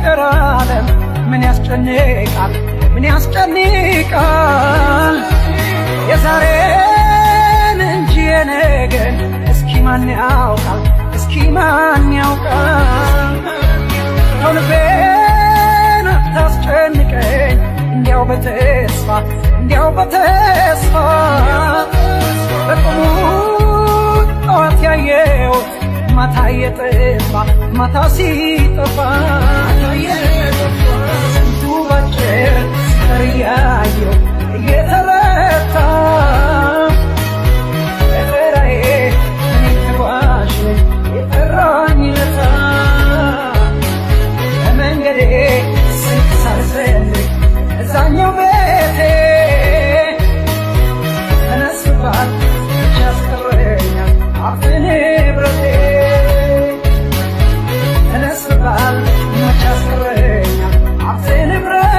የፍቅር ዓለም ምን ያስጨንቃል ምን ያስጨንቃል የዛሬን እንጂ የነገን እስኪ ማን ያውቃል እስኪ ማን ያውቃል ልቤን አታስጨንቀኝ እንዲያው በተስፋ በቁሙ ጠዋት ያየሁት ማታ የጠፋ ማታ ሲጠፋ ስንቱ ባጭር ሲቀር እያየሁ እየተረታ እራዬ እኔ ተጓዥ የጠራኝ ለታ በመንገዴ ስንት ሳልፈልግ እዛኛው ቤቴ ተነስቷል ብቻ ያስቀረኛል ሀብት ንብረቴ ተነስቷል ብቻ ያስቀረኛል ሀብት ንብረቴ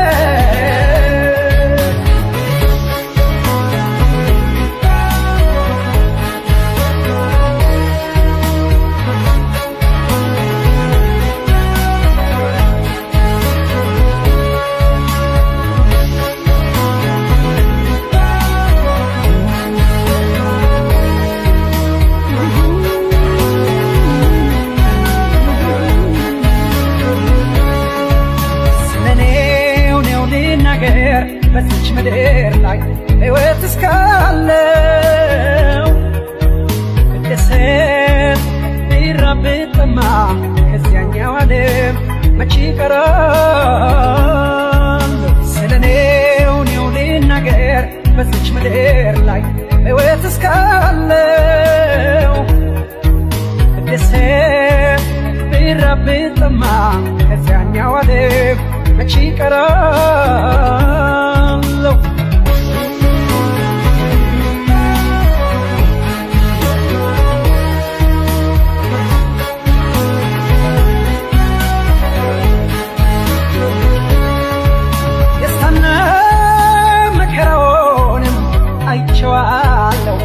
በዚች ምድር ላይ ሕይወት እስካለው ብደሰት ብራብ ብጠማ ከዚያኛው ዓለም መቼ እቀራለሁ ስለኔው ልናገር በዚች ምድር ላይ ሕይወት እስካለው ብደሰት ብራብ ብጠማ ከዚያኛው ዓለም መቼ እቀራለሁ ደስታና መከራውንም አይቼዋለሁ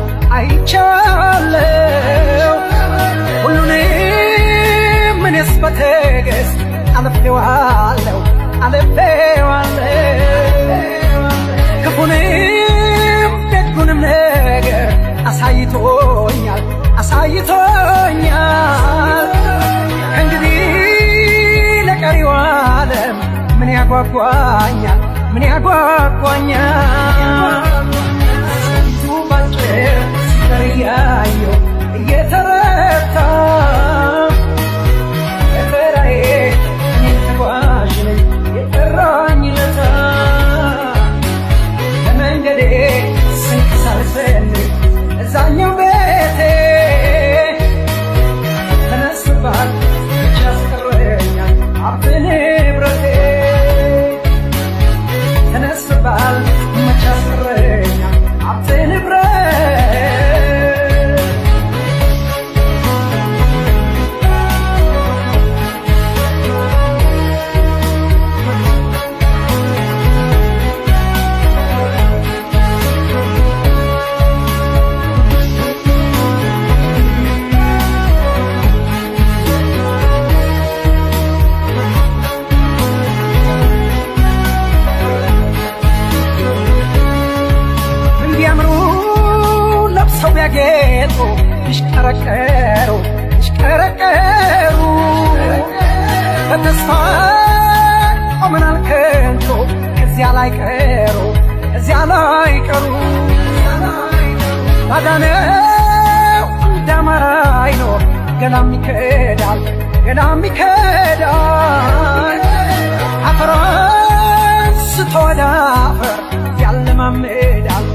ሁሉንም እኔስ በትዕግስት አልፌዋለሁ ክፉንም ደጉንም ነገር አሳይቶኛል ከእንግዲህ ለቀሪው ዓለም ምን ያጓጓኛል ስንቱ ባጭር ሲቀር እያየሁ እየተረታ እራዬ እኔን ተጓዥ ነኝ የጠራኝ ለታ በመንገዴ ስንቅ ሳልፈልግ እዛኛው ቤቴ ተነስቷል ብቻ ያስቀረኛል ሀብት ንብረቴ ተነስቷል ብቻ ያስቀረኛል ሀብት ንብረቴ ቢያጌጡ ይሽከረከሩ በተስፋ ቆመናል ከንቱ እዚያ ላይ ቀሩ ባዳነው እንዳማራ አይኖር ገላም ይከዳል አፈራን ስትወዳ አፈር ያለማምዳል